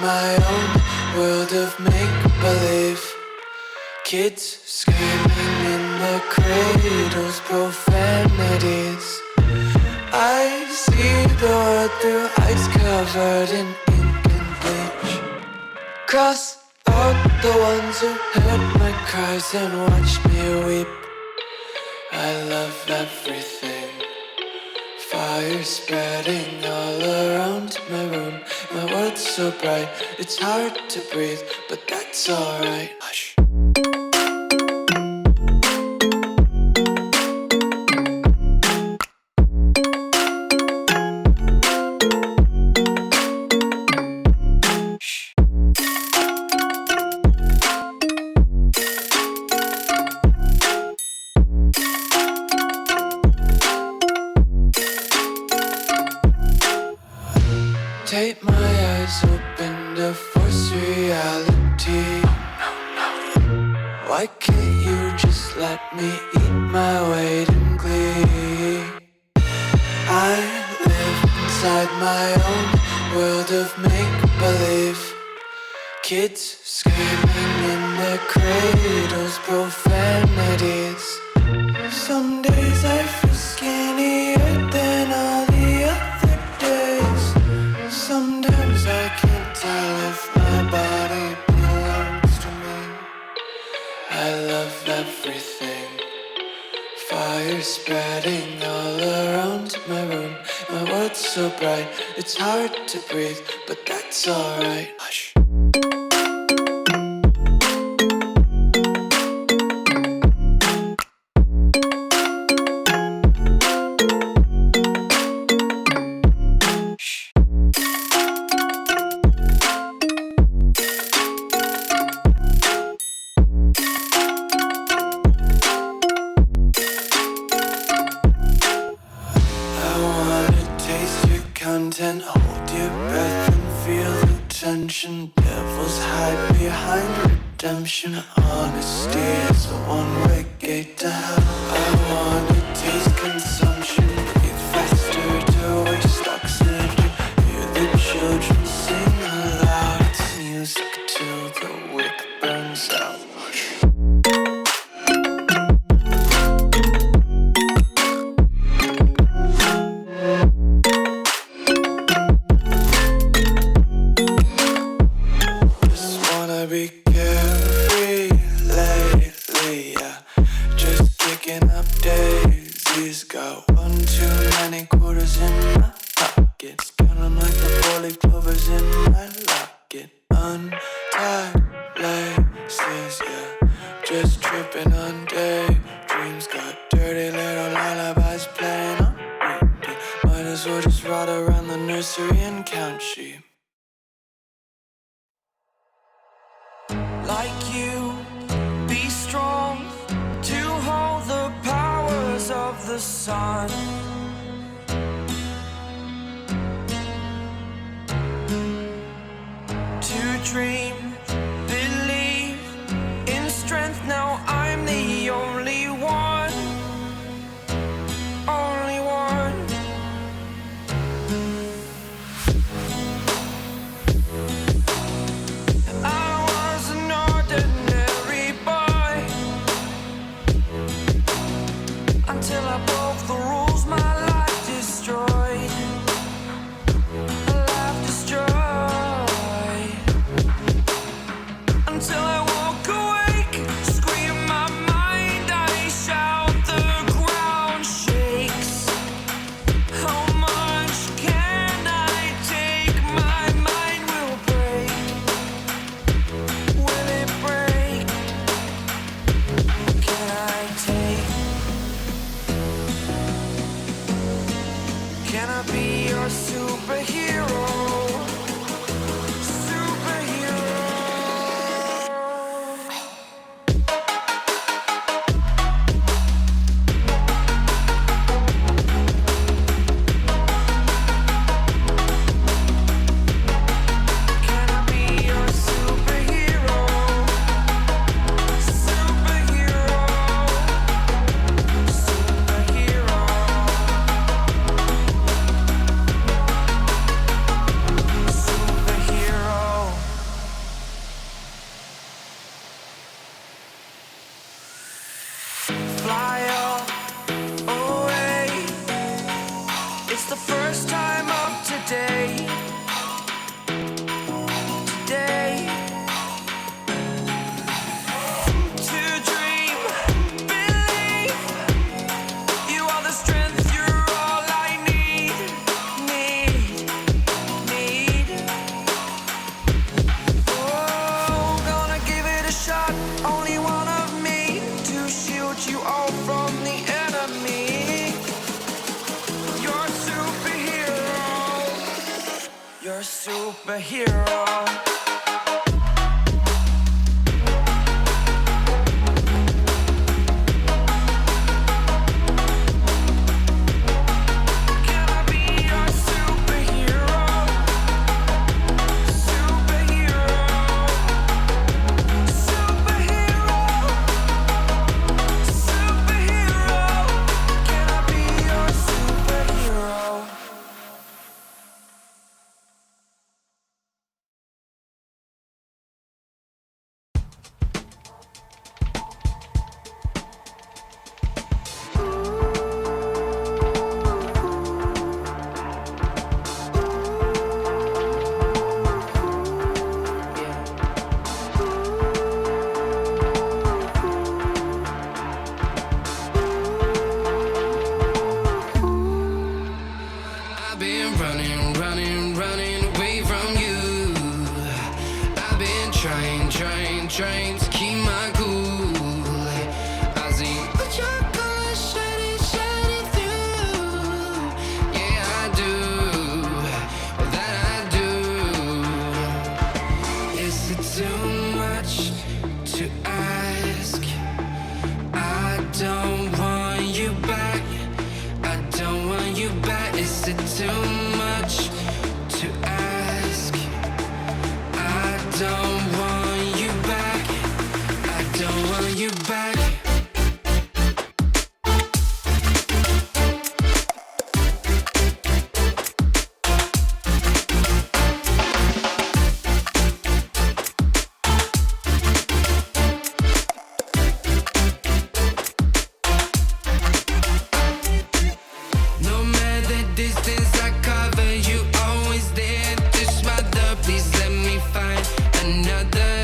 my own world of make-believe. Kids screaming in the cradles, profanities. I see the world through ice covered in ink and bleach. Cross out the ones who heard my cries and watched me weep. I love everything. Fire spreading all around my room. My world's so bright, it's hard to breathe, but that's alright. Hush. Take my eyes open to force reality. Why can't you just let me eat my weight in glee? I live inside my own world of make-believe. Kids screaming in their cradles, profanities. Some days I feel skinnier than all the other days. Sometimes I can't tell if my body belongs to me. I love everything. Fire spreading all around my room. My world's so bright, it's hard to breathe, but that's alright. Hush. Content, hold your breath and feel the tension. Devils hide behind redemption. Honesty is a one-way gate to hell. I wanna taste consumption. Breathe faster to waste oxygen. Hear the children sing aloud. It's music till the wick burns out. Be carefree lately, yeah. Just picking up daisies. Got one too many quarters in my pockets. Counting like the four-leaf clovers in my locket. Untied laces, yeah. Just tripping on daydreams. Got dirty little lullabies playing on repeat. Might as well just ride around the nursery and count sheep. Like you, be strong to hold the powers of the sun. To dream, believe in strength. Now I'm the only one, only one. Until I broke the rules, my life destroyed. A life destroyed. the first time of today. Today. To dream, believe. You are the strength, you're all I need. Oh, gonna give it a shot. Only one of me to shield you all from the enemy. You're a superhero. You're a superhero. Can I be your superhero? Superhero. Superhero. Superhero. Can I be your superhero? I've been running away from you. I've been trying to keep my cool. I see what your colors shining through. Yeah, I do. That I do. Is it too much to ask? I don't want you back. I don't want you back. Is it too much to ask? I don't want you back. I don't want you back. No matter the distance I cover, you always there to smother. Please let me find another.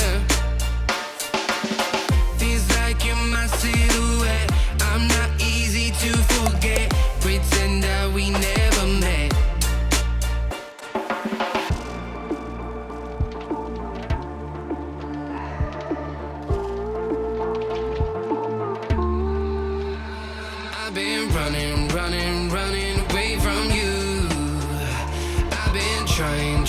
Feels like you're my silhouette. I'm not easy to forget. Pretend that we never met. I've been running away from you. I've been trying